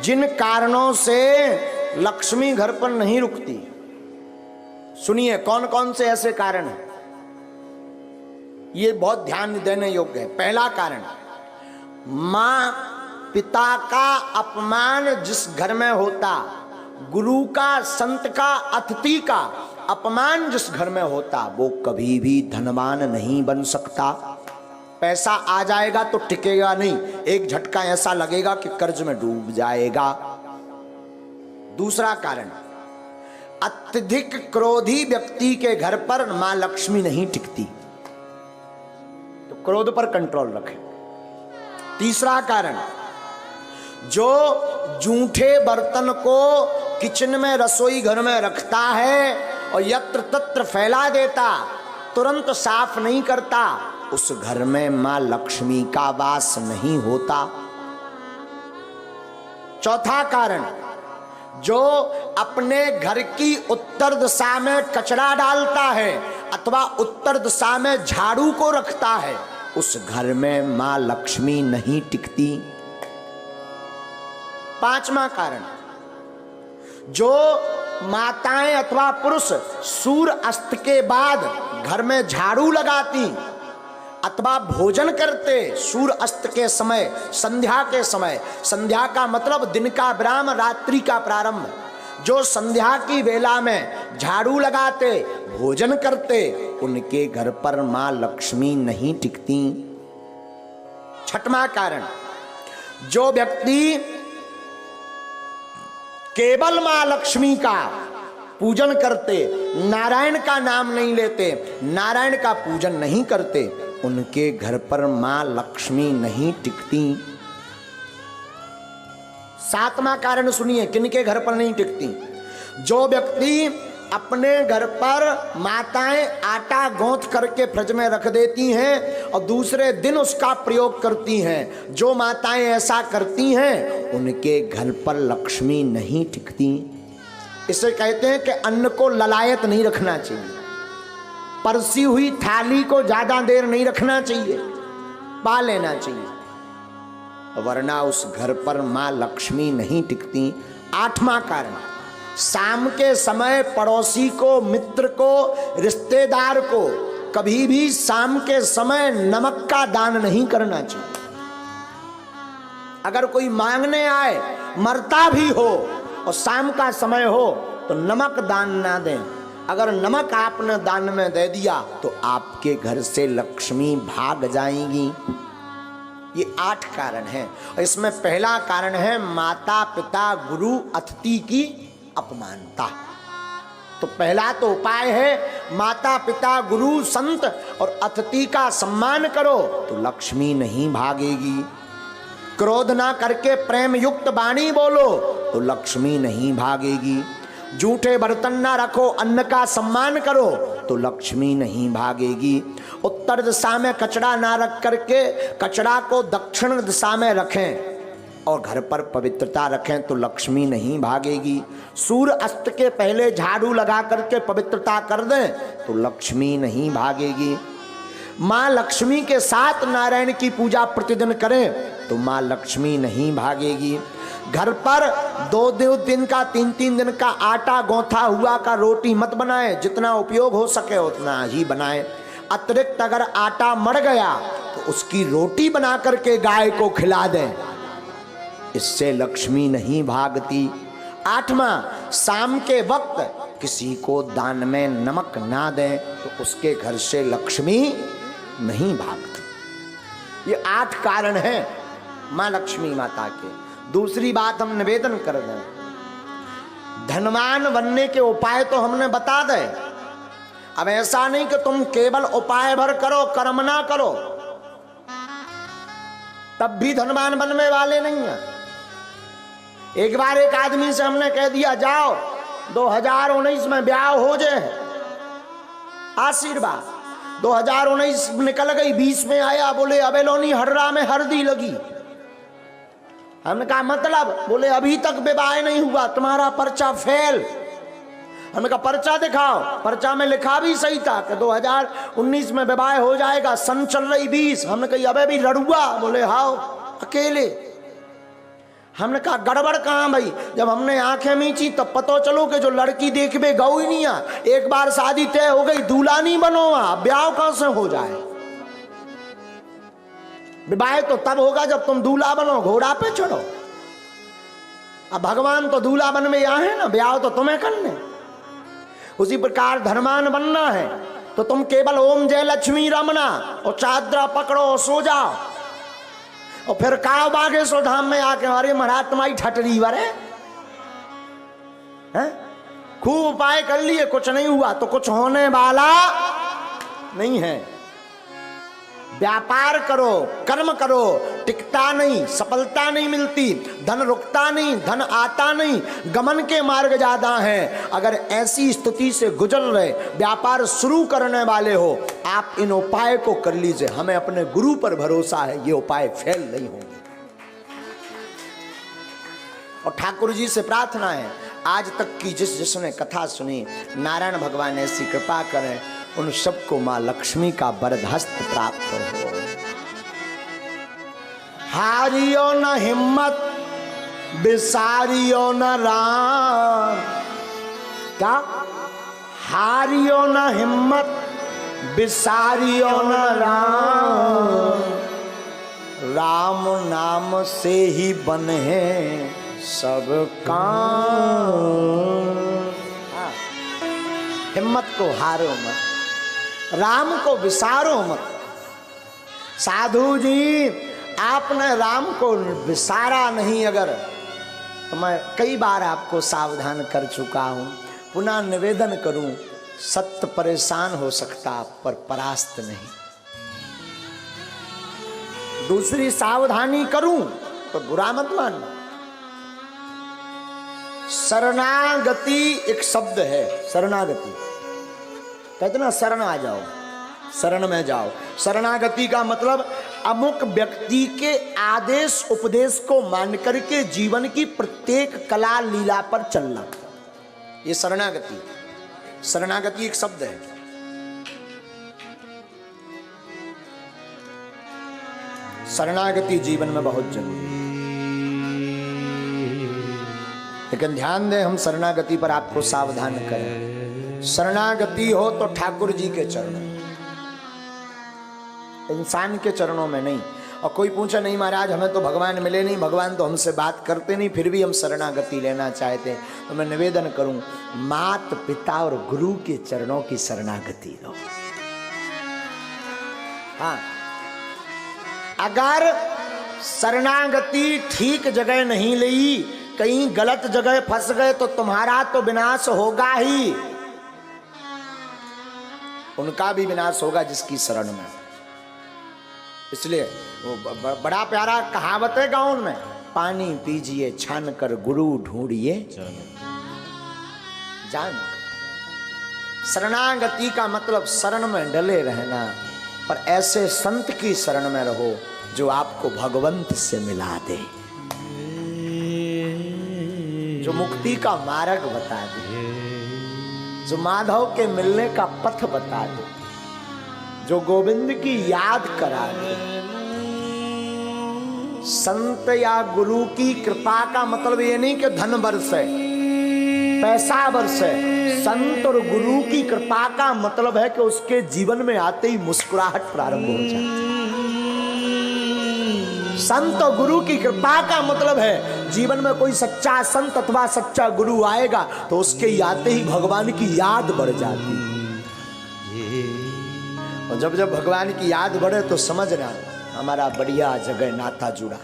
जिन कारणों से लक्ष्मी घर पर नहीं रुकती। सुनिए कौन कौन से ऐसे कारण हैं, ये बहुत ध्यान देने योग्य है। पहला कारण, मां पिता का अपमान जिस घर में होता, गुरु का, संत का, अतिथि का अपमान जिस घर में होता, वो कभी भी धनवान नहीं बन सकता। पैसा आ जाएगा तो टिकेगा नहीं, एक झटका ऐसा लगेगा कि कर्ज में डूब जाएगा। दूसरा कारण, अत्यधिक क्रोधी व्यक्ति के घर पर मां लक्ष्मी नहीं टिकती, तो क्रोध पर कंट्रोल रखें। तीसरा कारण, जो जूठे बर्तन को किचन में, रसोई घर में रखता है और यत्र तत्र फैला देता, तुरंत साफ नहीं करता, उस घर में मां लक्ष्मी का वास नहीं होता। चौथा कारण, जो अपने घर की उत्तर दिशा में कचरा डालता है अथवा उत्तर दिशा में झाड़ू को रखता है, उस घर में मां लक्ष्मी नहीं टिकती। पांचवा कारण, जो माताएं अथवा पुरुष सूर्य अस्त के बाद घर में झाड़ू लगाती अथवा भोजन करते सूर्य अस्त के समय, संध्या के समय, संध्या का मतलब दिन का विराम, रात्रि का प्रारंभ, जो संध्या की वेला में झाड़ू लगाते, भोजन करते, उनके घर पर मां लक्ष्मी नहीं टिकती। छठवां कारण, जो व्यक्ति केवल मां लक्ष्मी का पूजन करते, नारायण का नाम नहीं लेते, नारायण का पूजन नहीं करते, उनके घर पर मां लक्ष्मी नहीं टिकती। सातवां कारण सुनिए, किनके घर पर नहीं टिकती, जो व्यक्ति अपने घर पर माताएं आटा गौंथ करके फ्रिज में रख देती हैं और दूसरे दिन उसका प्रयोग करती हैं, जो माताएं ऐसा करती हैं उनके घर पर लक्ष्मी नहीं टिकती। इसे कहते हैं कि अन्न को ललायत नहीं रखना चाहिए, परसी हुई थाली को ज्यादा देर नहीं रखना चाहिए, पा लेना चाहिए, वरना उस घर पर मां लक्ष्मी नहीं टिकती। आठवां कारण, शाम के समय पड़ोसी को, मित्र को, रिश्तेदार को कभी भी शाम के समय नमक का दान नहीं करना चाहिए। अगर कोई मांगने आए, मरता भी हो और शाम का समय हो, तो नमक दान ना दें। अगर नमक आपने दान में दे दिया तो आपके घर से लक्ष्मी भाग जाएंगी। ये 8 कारण हैं और इसमें पहला कारण है माता पिता गुरु अतिथि की अपमानता। तो पहला तो उपाय है माता पिता गुरु संत और अतिथि का सम्मान करो तो लक्ष्मी नहीं भागेगी। क्रोध ना करके प्रेम युक्त वाणी बोलो तो लक्ष्मी नहीं भागेगी। झूठे बर्तन ना रखो, अन्न का सम्मान करो तो लक्ष्मी नहीं भागेगी। उत्तर दिशा में कचरा ना रख करके कचरा को दक्षिण दिशा में रखें और घर पर पवित्रता रखें तो लक्ष्मी नहीं भागेगी। सूर्य अस्त के पहले झाड़ू लगा करके पवित्रता कर दें तो लक्ष्मी नहीं भागेगी। माँ लक्ष्मी के साथ नारायण की पूजा प्रतिदिन करें तो माँ लक्ष्मी नहीं भागेगी। घर पर 2-2 दिन का 3-3 दिन का आटा गौथा हुआ का रोटी मत बनाएं, जितना उपयोग हो सके उतना ही बनाएं। अतिरिक्त अगर आटा मर गया तो उसकी रोटी बना करके गाय को खिला दें, इससे लक्ष्मी नहीं भागती। 8वां, शाम के वक्त किसी को दान में नमक ना दें तो उसके घर से लक्ष्मी नहीं भागती। ये 8 कारण हैं माँ लक्ष्मी माता के। दूसरी बात हम निवेदन कर दें, धनवान बनने के उपाय तो हमने बता दे। अब ऐसा नहीं कि तुम केवल उपाय भर करो, कर्म ना करो, तब भी धनवान बनने वाले नहीं है। एक बार एक आदमी से हमने कह दिया जाओ 2019 में ब्याह हो जाए, आशीर्वाद। 2019 निकल गई, 20 में आया, बोले अबेलोनी हर्रा में हरदी लगी। हमने कहा मतलब? बोले अभी तक विवाह नहीं हुआ, तुम्हारा पर्चा फेल। हमने कहा पर्चा दिखाओ। पर्चा में लिखा भी सही था कि 2019 में विवाह हो जाएगा, सन चल रही 20। हमने कही अबे भी लड़ुआ? बोले हाँ अकेले। हमने कहा गड़बड़ कहाँ भाई, जब हमने आंखें मीची तब पता चलो कि जो लड़की देखबे गऊ ही नहीं आ, एक बार शादी तय हो गई, दूल्हा नहीं बनो, ब्याह कहां से हो जाए। विवाह तो तब होगा जब तुम दूल्हा बनो, घोड़ा पे चढ़ो। अब भगवान तो दूल्हा बन में यहाँ है ना, ब्याह तो तुम्हें करने। उसी प्रकार धर्मान बनना है तो तुम केवल ओम जय लक्ष्मी रमना और चादरा पकड़ो और सो जाओ, और फिर काव बागेश्वर धाम में आके हमारे महाराज तुम्हारी ठटरी वरे हैं। खूब उपाय कर लिए, कुछ नहीं हुआ तो कुछ होने वाला नहीं है। व्यापार करो, कर्म करो, टिकता नहीं, सफलता नहीं मिलती, धन रुकता नहीं, धन आता नहीं, गमन के मार्ग ज्यादा हैं। अगर ऐसी स्थिति से गुजर रहे, व्यापार शुरू करने वाले हो, आप इन उपाय को कर लीजिए। हमें अपने गुरु पर भरोसा है, ये उपाय फेल नहीं होंगे। और ठाकुर जी से प्रार्थना है, आज तक की जिसने कथा सुनी, नारायण भगवान ऐसी कृपा करें उन सबको मां लक्ष्मी का वरदहस्त प्राप्त हो। हारियो न हिम्मत, बिसारियो न राम। क्या? हारियो न हिम्मत, बिसारियो न राम। राम नाम से ही बने सब काम। हिम्मत को हारो मत, राम को विसारो मत। साधु जी आपने राम को विसारा नहीं अगर, तो मैं कई बार आपको सावधान कर चुका हूं, पुनः निवेदन करूं, सत्य परेशान हो सकता पर परास्त नहीं। दूसरी सावधानी करूं तो बुरा मत मानना। शरणागति एक शब्द है, शरणागति कहते ना, शरण आ जाओ, शरण में जाओ। शरणागति का मतलब अमुक व्यक्ति के आदेश उपदेश को मान करके जीवन की प्रत्येक कला लीला पर चलना, ये शरणागति। शरणागति एक शब्द है। शरणागति जीवन में बहुत जरूरी है, लेकिन ध्यान दें, हम शरणागति पर आपको सावधान करें। शरणागति हो तो ठाकुर जी के चरणों, इंसान के चरणों में नहीं। और कोई पूछा नहीं महाराज हमें तो भगवान मिले नहीं, भगवान तो हमसे बात करते नहीं, फिर भी हम शरणागति लेना चाहते हैं, तो मैं निवेदन करूं, मात पिता और गुरु के चरणों की शरणागति लो। हाँ, अगर शरणागति ठीक जगह नहीं ली, कहीं गलत जगह फंस गए तो तुम्हारा तो विनाश होगा ही, उनका भी विनाश होगा जिसकी शरण में। इसलिए वो बड़ा प्यारा कहावत है गाँव में, पानी पीजिए छान कर गुरु ढूंढिए जान। शरणागति का मतलब शरण में डले रहना, पर ऐसे संत की शरण में रहो जो आपको भगवंत से मिला दे, जो मुक्ति का मार्ग बता दे, जो माधव के मिलने का पथ बता दे, जो गोविंद की याद करा दे। संत या गुरु की कृपा का मतलब ये नहीं कि धन बरसे, पैसा बरसे। संत और गुरु की कृपा का मतलब है कि उसके जीवन में आते ही मुस्कुराहट प्रारंभ हो जाती। संत और गुरु की कृपा का मतलब है जीवन में कोई सच्चा संत अथवा सच्चा गुरु आएगा तो उसके आते ही भगवान की याद बढ़ जाती। और जब जब भगवान की याद बढ़े तो समझना हमारा बढ़िया जगह नाता जुड़ा।